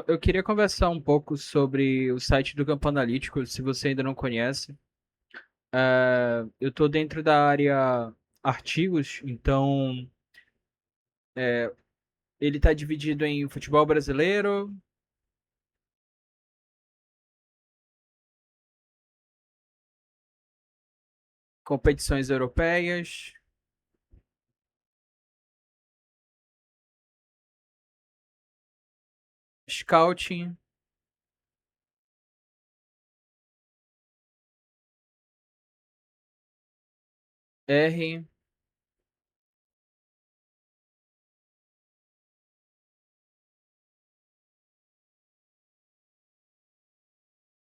Eu queria conversar um pouco sobre o site do Campo Analítico, se você ainda não conhece. Eu estou dentro da área artigos, então ele está dividido em futebol brasileiro, competições europeias, scouting, R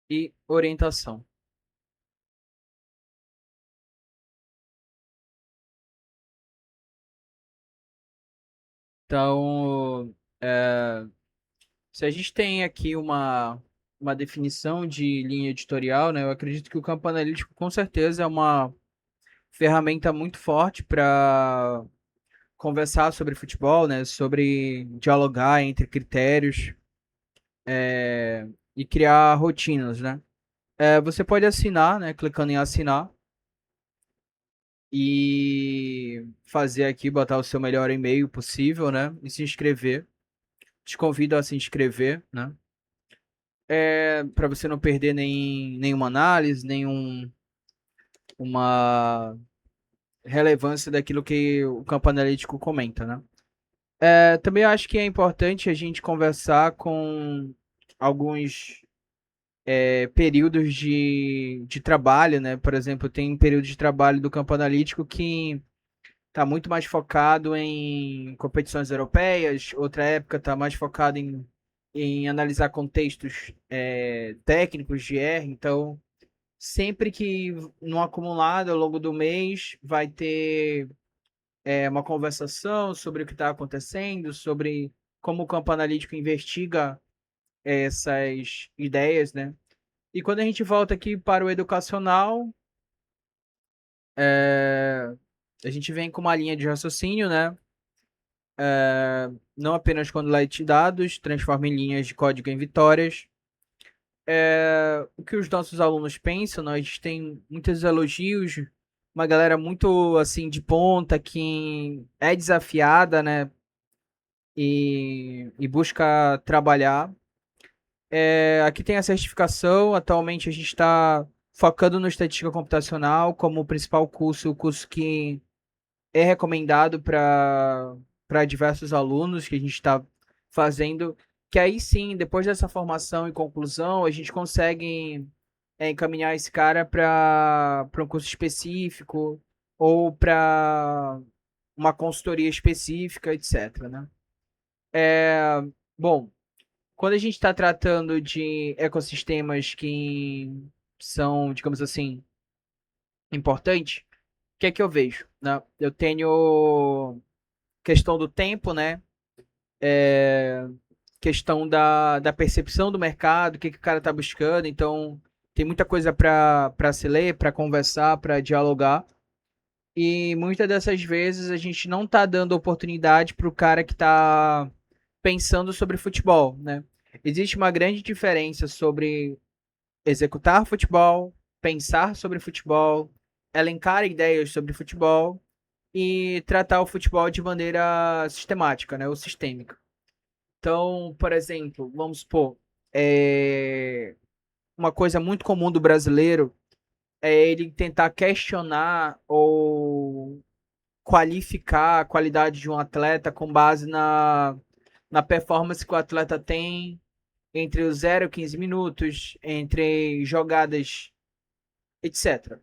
e orientação. Então, se a gente tem aqui uma definição de linha editorial, né, eu acredito que o Campo Analítico com certeza é uma ferramenta muito forte para conversar sobre futebol, né? Sobre dialogar entre critérios e criar rotinas, né? Você pode assinar, né? Clicando em assinar e fazer aqui, botar o seu melhor e-mail possível, né? E se inscrever. Te convido a se inscrever, né? Para você não perder nenhuma análise, uma relevância daquilo que o campo analítico comenta, né? Também acho que é importante a gente conversar com alguns períodos de trabalho, né? Por exemplo, tem um período de trabalho do campo analítico que está muito mais focado em competições europeias, outra época está mais focado em analisar contextos técnicos de R. Então, sempre que no acumulado ao longo do mês vai ter uma conversação sobre o que está acontecendo, sobre como o campo analítico investiga essas ideias, né? E quando a gente volta aqui para o educacional, é, a gente vem com uma linha de raciocínio, né? Não apenas quando lete dados, transforma em linhas de código em vitórias. O que os nossos alunos pensam, nós tem muitos elogios, uma galera muito assim de ponta que é desafiada, né? E busca trabalhar. Aqui tem a certificação. Atualmente a gente está focando no estatística computacional como o principal curso, o curso que é recomendado para diversos alunos que a gente está fazendo. Que aí sim, depois dessa formação e conclusão, a gente consegue encaminhar esse cara para um curso específico ou para uma consultoria específica, etc. Né? Bom, quando a gente está tratando de ecossistemas que são, digamos assim, importantes, o que é que eu vejo? Né? Eu tenho questão do tempo, né? Questão da percepção do mercado, o que, que o cara está buscando. Então, tem muita coisa para se ler, para conversar, para dialogar. E muitas dessas vezes a gente não está dando oportunidade para o cara que está pensando sobre futebol, né? Existe uma grande diferença sobre executar futebol, pensar sobre futebol, elencar ideias sobre futebol e tratar o futebol de maneira sistemática, né, ou sistêmica. Então, por exemplo, vamos supor, uma coisa muito comum do brasileiro é ele tentar questionar ou qualificar a qualidade de um atleta com base na performance que o atleta tem entre os 0 e 15 minutos, entre jogadas, etc.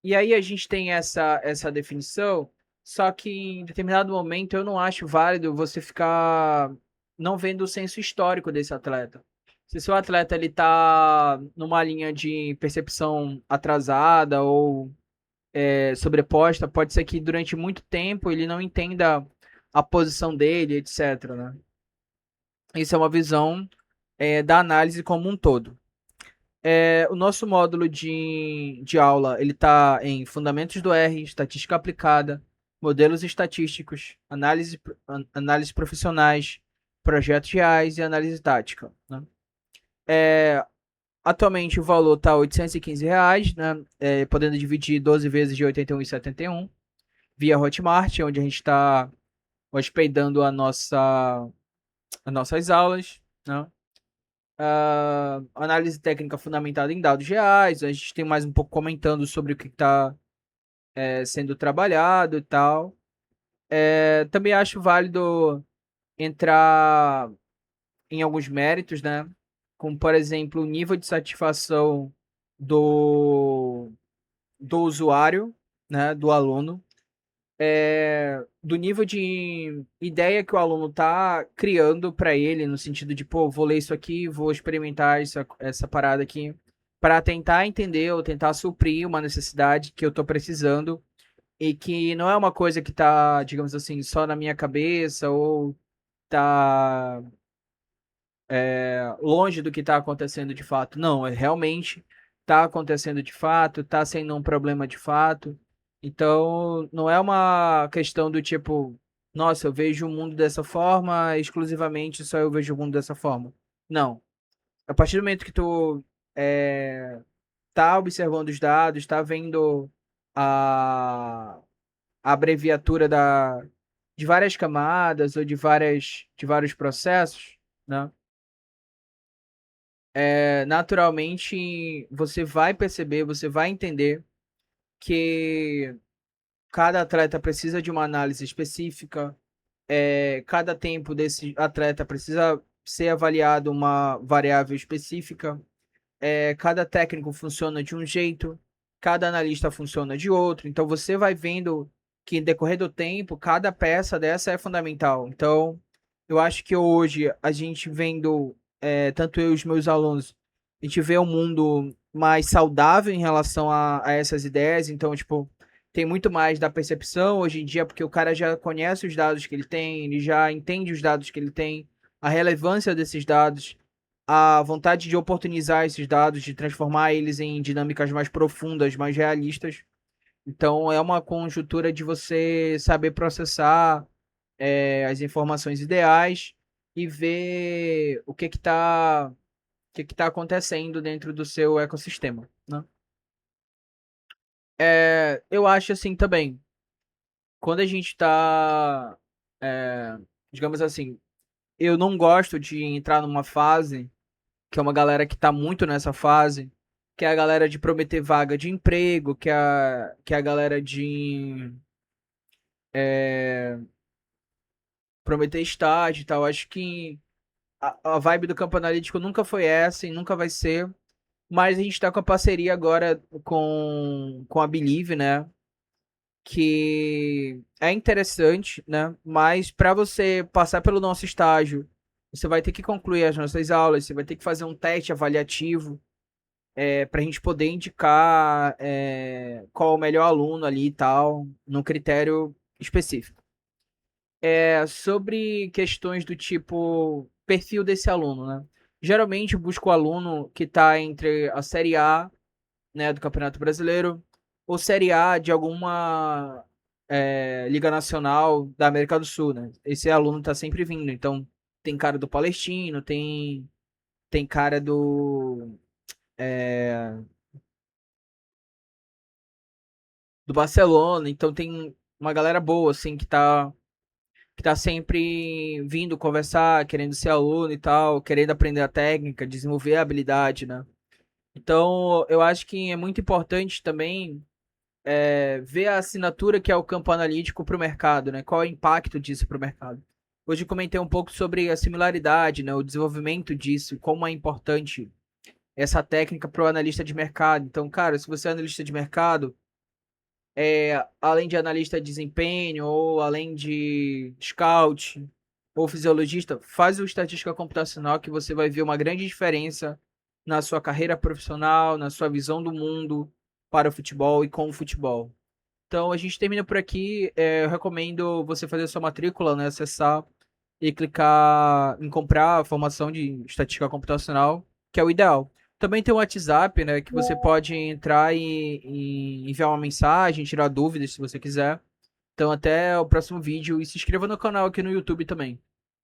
E aí a gente tem essa definição, só que em determinado momento eu não acho válido você ficar não vendo o senso histórico desse atleta. Se seu atleta ele tá numa linha de percepção atrasada ou sobreposta, pode ser que durante muito tempo ele não entenda a posição dele, etc. Né? Isso é uma visão da análise como um todo. O nosso módulo de aula ele está em fundamentos do R, estatística aplicada, modelos estatísticos, análise profissionais, projetos reais e análise tática, né? É, atualmente o valor está R$ 815, né? Podendo dividir 12 vezes de 81,71 via Hotmart, onde a gente está hospedando as nossas aulas, né? Análise técnica fundamentada em dados reais. A gente tem mais um pouco comentando sobre o que está sendo trabalhado e tal. Também acho válido entrar em alguns méritos, né? Como, por exemplo, o nível de satisfação do, do usuário, né? Do aluno. Do nível de ideia que o aluno está criando para ele, no sentido de, pô, vou ler isso aqui, vou experimentar essa parada aqui, para tentar entender ou tentar suprir uma necessidade que eu estou precisando e que não é uma coisa que está, digamos assim, só na minha cabeça ou está longe do que está acontecendo de fato. Não, realmente está acontecendo de fato, está sendo um problema de fato. Então, não é uma questão do tipo, nossa, eu vejo o mundo dessa forma, exclusivamente só eu vejo o mundo dessa forma. Não. A partir do momento que tu tá observando os dados, tá vendo a, a abreviatura de várias camadas ou de vários processos, né? Naturalmente você vai perceber, você vai entender que cada atleta precisa de uma análise específica, cada tempo desse atleta precisa ser avaliado uma variável específica, cada técnico funciona de um jeito, cada analista funciona de outro, então você vai vendo que, no decorrer do tempo, cada peça dessa é fundamental. Então, eu acho que hoje a gente vendo, tanto eu e os meus alunos, a gente vê um mundo mais saudável em relação a essas ideias. Então, tipo, tem muito mais da percepção hoje em dia, porque o cara já conhece os dados que ele tem, ele já entende os dados que ele tem, a relevância desses dados, a vontade de oportunizar esses dados, de transformar eles em dinâmicas mais profundas, mais realistas. Então, é uma conjuntura de você saber processar as informações ideais e ver o que que tá acontecendo dentro do seu ecossistema, né? Eu acho assim também, quando a gente está, digamos assim, eu não gosto de entrar numa fase, que é uma galera que está muito nessa fase, que é a galera de prometer vaga de emprego, que é a galera de prometer estágio e tal. Acho que a vibe do campo analítico nunca foi essa e nunca vai ser. Mas a gente tá com a parceria agora com a Believe, né? Que é interessante, né? Mas para você passar pelo nosso estágio, você vai ter que concluir as nossas aulas, você vai ter que fazer um teste avaliativo, para a gente poder indicar qual é o melhor aluno ali e tal, num critério específico. Sobre questões do tipo perfil desse aluno, né? Geralmente eu busco o aluno que está entre a Série A, né, do Campeonato Brasileiro, ou Série A de alguma Liga Nacional da América do Sul, né? Esse aluno tá sempre vindo. Então, tem cara do Palestino, tem cara do Barcelona, então tem uma galera boa, assim, que tá sempre vindo conversar, querendo ser aluno e tal, querendo aprender a técnica, desenvolver a habilidade, né? Então, eu acho que é muito importante também ver a assinatura que é o campo analítico para o mercado, né? Qual é o impacto disso para o mercado? Hoje eu comentei um pouco sobre a similaridade, né? O desenvolvimento disso, como é importante essa técnica para o analista de mercado. Então, cara, se você é analista de mercado, além de analista de desempenho, ou além de scout, ou fisiologista, faz o estatística computacional que você vai ver uma grande diferença na sua carreira profissional, na sua visão do mundo para o futebol e com o futebol. Então a gente termina por aqui. Eu recomendo você fazer sua matrícula, né? Acessar e clicar em comprar a formação de estatística computacional, que é o ideal. Também tem o WhatsApp, né? Que você pode entrar e enviar uma mensagem, tirar dúvidas se você quiser. Então até o próximo vídeo e se inscreva no canal aqui no YouTube também.